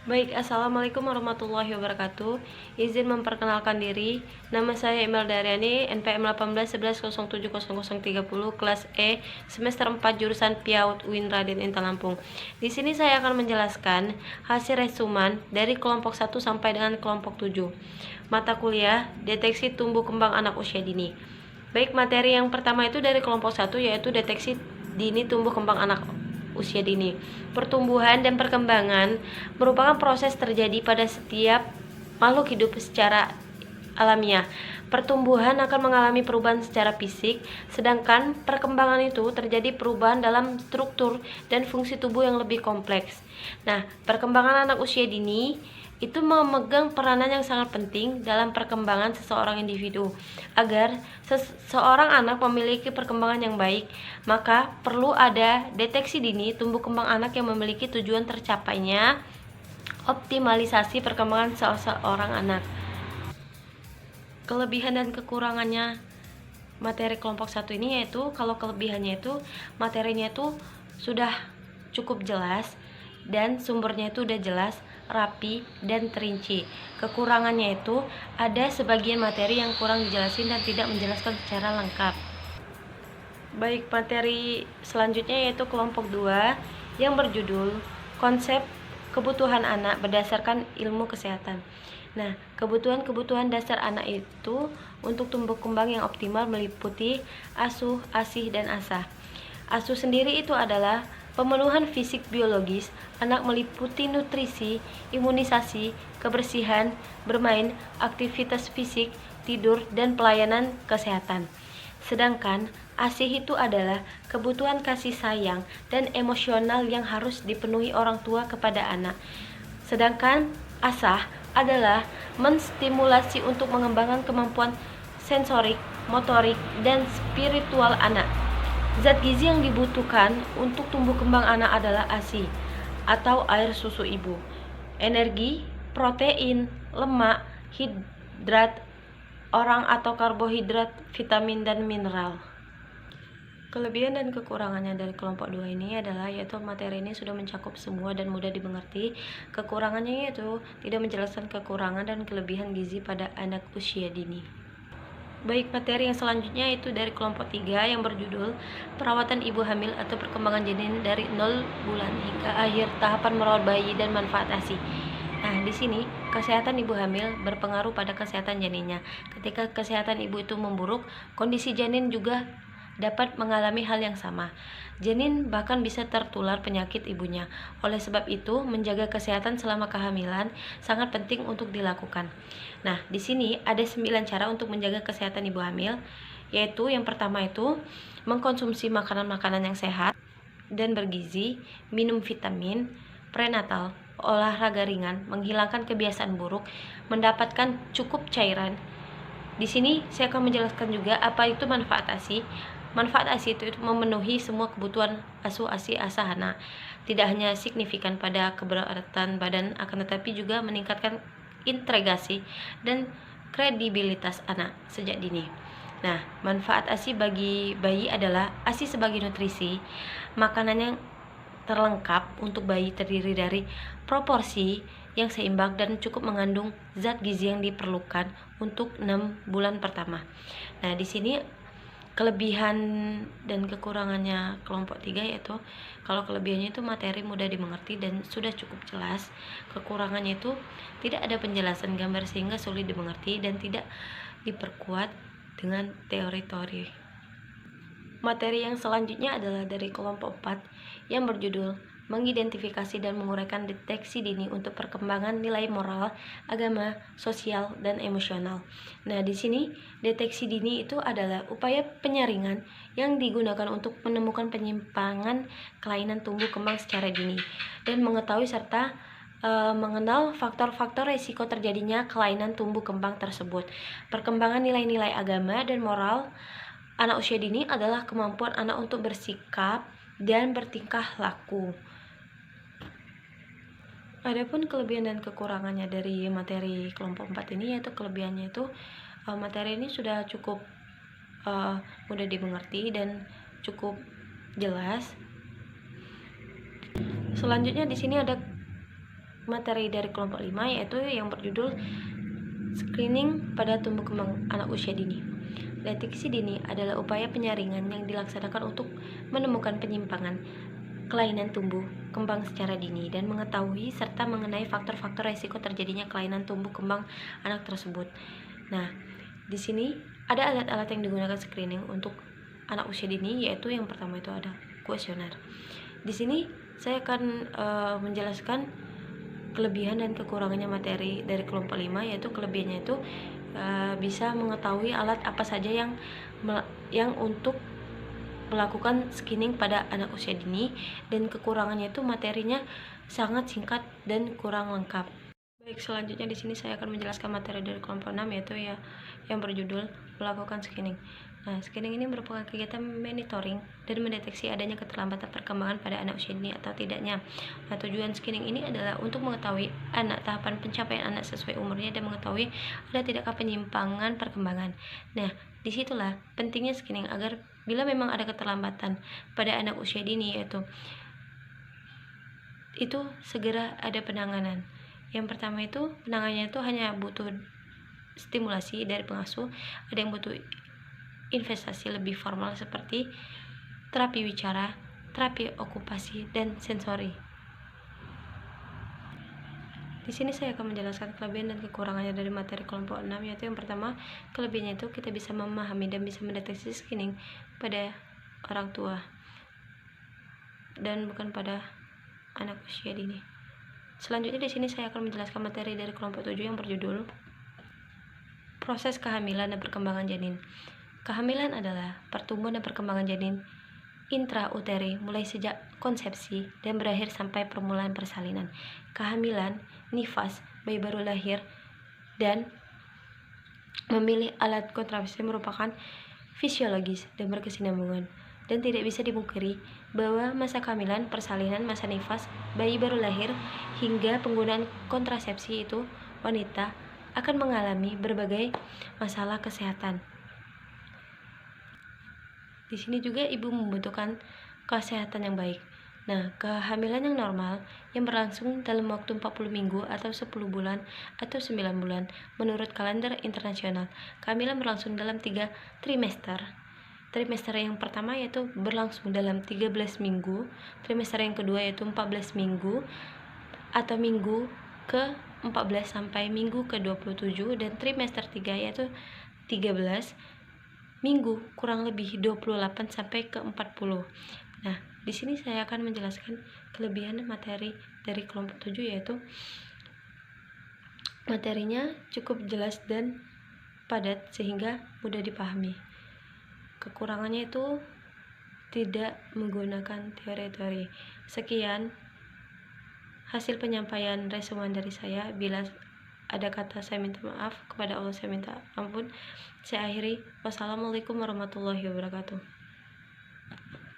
Baik, Assalamualaikum warahmatullahi wabarakatuh. Izin memperkenalkan diri. Nama saya Imelda Daryani, NPM 1811070030, kelas E, semester 4, jurusan PIAUD UIN Raden Intan Lampung. Di sini saya akan menjelaskan hasil resuman dari kelompok 1 sampai dengan kelompok 7. Mata kuliah, deteksi tumbuh kembang anak usia dini. Baik, materi yang pertama itu dari kelompok 1 yaitu deteksi dini tumbuh kembang anak usia dini. Pertumbuhan dan perkembangan merupakan proses terjadi pada setiap makhluk hidup secara alamiah. Pertumbuhan akan mengalami perubahan secara fisik, sedangkan perkembangan itu terjadi perubahan dalam struktur dan fungsi tubuh yang lebih kompleks. Nah, perkembangan anak usia dini itu memegang peranan yang sangat penting dalam perkembangan seseorang individu. Agar seorang anak memiliki perkembangan yang baik, maka perlu ada deteksi dini tumbuh kembang anak yang memiliki tujuan tercapainya optimalisasi perkembangan seseorang anak. Kelebihan dan kekurangannya materi kelompok 1 ini yaitu, kalau kelebihannya itu materinya itu sudah cukup jelas dan sumbernya itu udah jelas, rapi, dan terinci. Kekurangannya itu ada sebagian materi yang kurang dijelasin dan tidak menjelaskan secara lengkap. Baik, materi selanjutnya yaitu kelompok 2 yang berjudul Konsep Kebutuhan Anak Berdasarkan Ilmu Kesehatan. Nah, kebutuhan-kebutuhan dasar anak itu untuk tumbuh kembang yang optimal meliputi asuh, asih, dan asah. Asuh sendiri itu adalah pemenuhan fisik biologis anak meliputi nutrisi, imunisasi, kebersihan, bermain, aktivitas fisik, tidur, dan pelayanan kesehatan. Sedangkan asih itu adalah kebutuhan kasih sayang dan emosional yang harus dipenuhi orang tua kepada anak. Sedangkan asah adalah menstimulasi untuk mengembangkan kemampuan sensorik, motorik, dan spiritual anak. Zat gizi yang dibutuhkan untuk tumbuh kembang anak adalah ASI atau air susu ibu, energi, protein, lemak, hidrat orang atau karbohidrat, vitamin, dan mineral. Kelebihan dan kekurangannya dari kelompok 2 ini adalah yaitu materi ini sudah mencakup semua dan mudah dimengerti. Kekurangannya yaitu tidak menjelaskan kekurangan dan kelebihan gizi pada anak usia dini. Baik, materi yang selanjutnya itu dari kelompok 3 yang berjudul Perawatan Ibu Hamil atau Perkembangan Janin dari 0 bulan hingga akhir tahapan merawat bayi dan manfaat ASI. Nah, di sini kesehatan ibu hamil berpengaruh pada kesehatan janinnya. Ketika kesehatan ibu itu memburuk, kondisi janin juga dapat mengalami hal yang sama. Janin bahkan bisa tertular penyakit ibunya. Oleh sebab itu, menjaga kesehatan selama kehamilan sangat penting untuk dilakukan. Nah, di sini ada 9 cara untuk menjaga kesehatan ibu hamil, yaitu yang pertama itu mengkonsumsi makanan-makanan yang sehat dan bergizi, minum vitamin, prenatal, olahraga ringan, menghilangkan kebiasaan buruk, mendapatkan cukup cairan. Di sini saya akan menjelaskan juga apa itu manfaat ASI. Manfaat ASI itu memenuhi semua kebutuhan asuh, ASI, asah anak. Tidak hanya signifikan pada keberatan badan, akan tetapi juga meningkatkan integrasi dan kredibilitas anak sejak dini. Nah, manfaat ASI bagi bayi adalah ASI sebagai nutrisi, makanan yang terlengkap untuk bayi terdiri dari proporsi yang seimbang dan cukup mengandung zat gizi yang diperlukan untuk 6 bulan pertama. Nah, di sini kelebihan dan kekurangannya kelompok 3 yaitu kalau kelebihannya itu materi mudah dimengerti dan sudah cukup jelas. Kekurangannya itu tidak ada penjelasan gambar sehingga sulit dimengerti dan tidak diperkuat dengan teori-teori. Materi yang selanjutnya adalah dari kelompok 4 yang berjudul Mengidentifikasi dan menguraikan deteksi dini untuk perkembangan nilai moral, agama, sosial, dan emosional. Nah, di sini deteksi dini itu adalah upaya penyaringan yang digunakan untuk menemukan penyimpangan kelainan tumbuh kembang secara dini dan mengetahui serta mengenal faktor-faktor risiko terjadinya kelainan tumbuh kembang tersebut. Perkembangan nilai-nilai agama dan moral anak usia dini adalah kemampuan anak untuk bersikap dan bertingkah laku. Adapun kelebihan dan kekurangannya dari materi kelompok 4 ini yaitu kelebihannya itu materi ini sudah cukup mudah dimengerti dan cukup jelas. Selanjutnya di sini ada materi dari kelompok 5, yaitu yang berjudul Screening pada tumbuh kembang anak usia dini. Deteksi dini adalah upaya penyaringan yang dilaksanakan untuk menemukan penyimpangan kelainan tumbuh kembang secara dini dan mengetahui serta mengenai faktor-faktor resiko terjadinya kelainan tumbuh kembang anak tersebut. Nah, di sini ada alat-alat yang digunakan screening untuk anak usia dini, yaitu yang pertama itu ada kuesioner. Di sini saya akan menjelaskan kelebihan dan kekurangannya materi dari kelompok 5, yaitu kelebihannya itu bisa mengetahui alat apa saja yang untuk melakukan screening pada anak usia dini, dan kekurangannya itu materinya sangat singkat dan kurang lengkap. Baik, selanjutnya di sini saya akan menjelaskan materi dari kelompok 6, yaitu yang berjudul melakukan screening. Nah, screening ini merupakan kegiatan monitoring dan mendeteksi adanya keterlambatan perkembangan pada anak usia dini atau tidaknya. Nah, tujuan screening ini adalah untuk mengetahui tahapan pencapaian anak sesuai umurnya dan mengetahui ada tidakkah penyimpangan perkembangan. Nah, disitulah pentingnya screening agar bila memang ada keterlambatan pada anak usia dini, itu segera ada penanganan. Yang pertama itu penanganannya itu hanya butuh stimulasi dari pengasuh, ada yang butuh investasi lebih formal seperti terapi wicara, terapi okupasi, dan sensori. Di sini saya akan menjelaskan kelebihan dan kekurangannya dari materi kelompok 6, yaitu yang pertama, kelebihannya itu kita bisa memahami dan bisa mendeteksi screening pada orang tua dan bukan pada anak usia dini. Selanjutnya di sini saya akan menjelaskan materi dari kelompok 7 yang berjudul proses kehamilan dan perkembangan janin. Kehamilan adalah pertumbuhan dan perkembangan janin intrauteri mulai sejak konsepsi dan berakhir sampai permulaan persalinan. Kehamilan, nifas, bayi baru lahir, dan memilih alat kontrasepsi merupakan fisiologis dan berkesinambungan, dan tidak bisa dipungkiri bahwa masa kehamilan, persalinan, masa nifas, bayi baru lahir, hingga penggunaan kontrasepsi itu wanita akan mengalami berbagai masalah kesehatan. Di sini juga ibu membutuhkan kesehatan yang baik. Nah, kehamilan yang normal yang berlangsung dalam waktu 40 minggu atau 10 bulan atau 9 bulan menurut kalender internasional. Kehamilan berlangsung dalam 3 trimester. Trimester yang pertama yaitu berlangsung dalam 13 minggu, trimester yang kedua yaitu 14 minggu atau minggu ke-14 sampai minggu ke-27, dan trimester 3 yaitu 13 minggu kurang lebih 28 sampai ke 40. Nah, di sini saya akan menjelaskan kelebihan materi dari kelompok 7, yaitu materinya cukup jelas dan padat sehingga mudah dipahami. Kekurangannya itu tidak menggunakan teori-teori. Sekian hasil penyampaian resumen dari saya. Bila ada kata saya minta maaf, kepada Allah saya minta ampun. Saya akhiri. Wassalamualaikum warahmatullahi wabarakatuh.